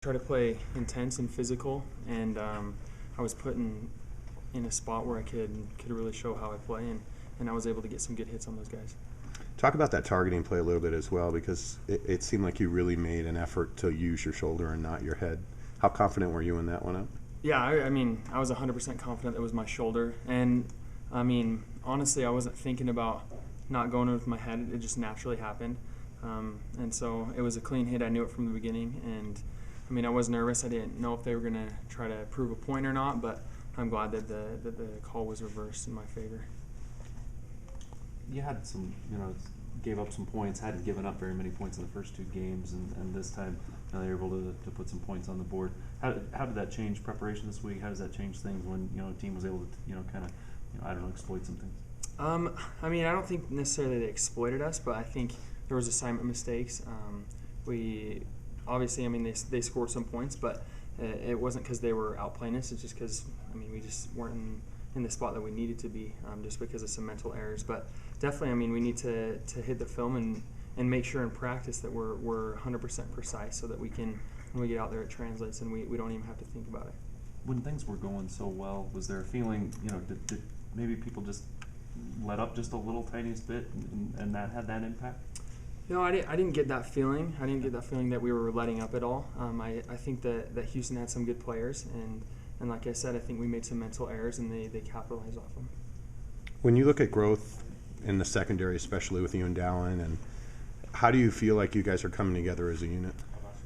try to play intense and physical, and I was put in a spot where I could really show how I play, and I was able to get some good hits on those guys. Talk about that targeting play a little bit as well, because it seemed like you really made an effort to use your shoulder and not your head. How confident were you in that one up? Yeah, I was 100% confident it was my shoulder, and honestly, I wasn't thinking about not going in with my head. It just naturally happened, and so it was a clean hit. I knew it from the beginning, and I was nervous. I didn't know if they were going to try to prove a point or not, but I'm glad that the call was reversed in my favor. You had some, gave up some points, hadn't given up very many points in the first two games, and this time they were able to put some points on the board. How did that change preparation this week? How does that change things when a team was able to exploit some things? I don't think necessarily they exploited us, but I think there was assignment mistakes. We obviously, they scored some points, but it wasn't because they were outplaying us. It's just because we just weren't in the spot that we needed to be, just because of some mental errors. But definitely, we need to hit the film and make sure in practice that we're 100% precise, so that we can, when we get out there, it translates and we don't even have to think about it. When things were going so well, was there a feeling, did maybe people just let up just a little tiniest bit, and that had that impact? No, I didn't get that feeling. I didn't get that feeling that we were letting up at all. I think that Houston had some good players, and like I said, I think we made some mental errors, and they capitalized off them. When you look at growth in the secondary, especially with you and Dallin, and how do you feel like you guys are coming together as a unit?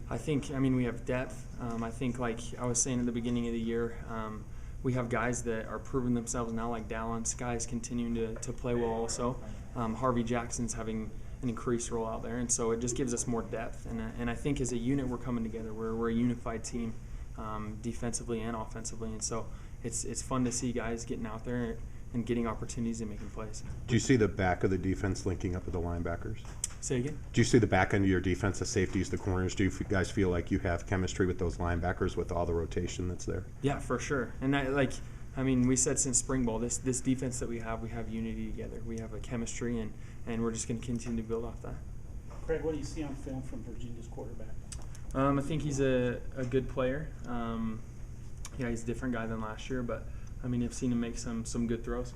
I think, we have depth. I think, like I was saying at the beginning of the year, we have guys that are proving themselves now, like Dallin. Sky's continuing to play well also. Harvey Jackson's having an increased role out there, and so it just gives us more depth. And I think as a unit we're coming together. We're a unified team, defensively and offensively, and so it's fun to see guys getting out there and getting opportunities and making plays. Do you see the back of the defense linking up with the linebackers? Say again? Do you see the back end of your defense, the safeties, the corners? Do you guys feel like you have chemistry with those linebackers with all the rotation that's there? Yeah, for sure. And we said since spring ball, this defense that we have unity together. We have a chemistry, and we're just going to continue to build off that. Craig, what do you see on film from Virginia's quarterback? I think he's a good player. He's a different guy than last year, but I've seen him make some good throws.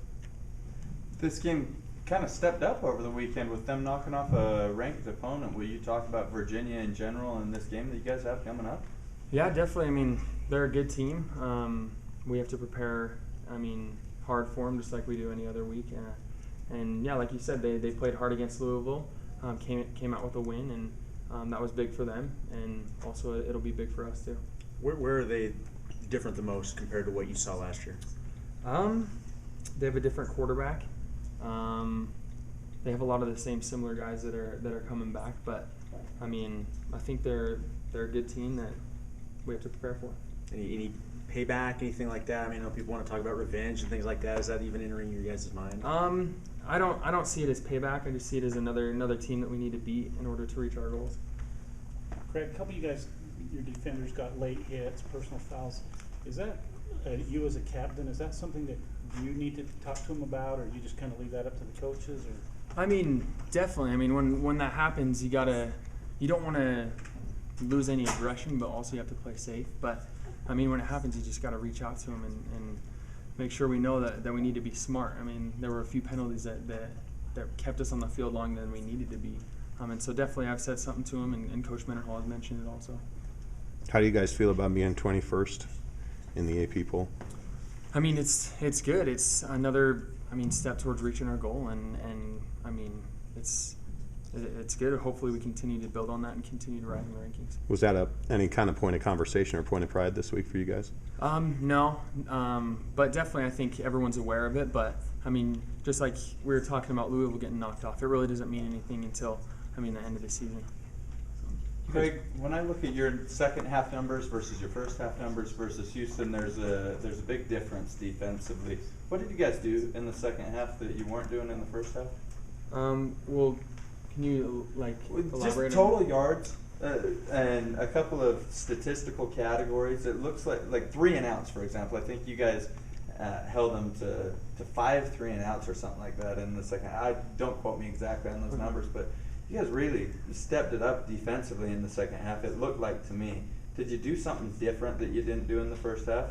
This game kind of stepped up over the weekend with them knocking off a ranked opponent. Will you talk about Virginia in general and this game that you guys have coming up? Yeah, definitely. They're a good team. We have to prepare, hard for them just like we do any other week. And yeah, like you said, they played hard against Louisville, came out with a win, and that was big for them. And also it'll be big for us too. Where are they different the most compared to what you saw last year? They have a different quarterback. They have a lot of the same similar guys that are coming back, but I think they're a good team that we have to prepare for. Any payback, anything like that? I know people want to talk about revenge and things like that. Is that even entering your guys' mind? I don't see it as payback. I just see it as another team that we need to beat in order to reach our goals. Craig, a couple of you guys, your defenders got late hits, personal fouls. Is that you as a captain? Is that something that you need to talk to them about, or you just kind of leave that up to the coaches? Or Definitely. When that happens, you don't want to lose any aggression, but also you have to play safe. But when it happens, you just got to reach out to them and make sure we know that we need to be smart. There were a few penalties that kept us on the field longer than we needed to be. And so definitely I've said something to them, and Coach Mendenhall has mentioned it also. How do you guys feel about being 21st in the AP poll? It's good. It's another step towards reaching our goal, and it's good. Hopefully we continue to build on that and continue to rise in the rankings. Was that any kind of point of conversation or point of pride this week for you guys? No, but definitely I think everyone's aware of it. But just like we were talking about Louisville getting knocked off, it really doesn't mean anything until the end of the season. Craig, when I look at your second half numbers versus your first half numbers versus Houston, there's a big difference defensively. What did you guys do in the second half that you weren't doing in the first half? Well, can you elaborate? Just total yards and a couple of statistical categories. It looks like 3 and outs, for example. I think you guys held them to 5 3 and outs or something like that in the second. Don't quote me exactly on those numbers, but you guys really stepped it up defensively in the second half. It looked like to me Did you do something different that you didn't do in the first half?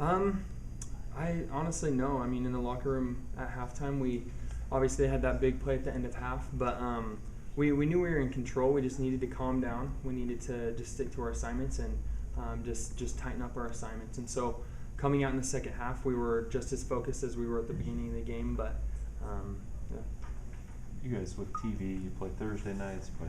I honestly no. I mean, in the locker room at halftime, we obviously had that big play at the end of half, but we knew we were in control. We just needed to calm down. We needed to just stick to our assignments and just tighten up our assignments. And so coming out in the second half, we were just as focused as we were at the beginning of the game. But yeah. You guys with TV, you play Thursday nights, you play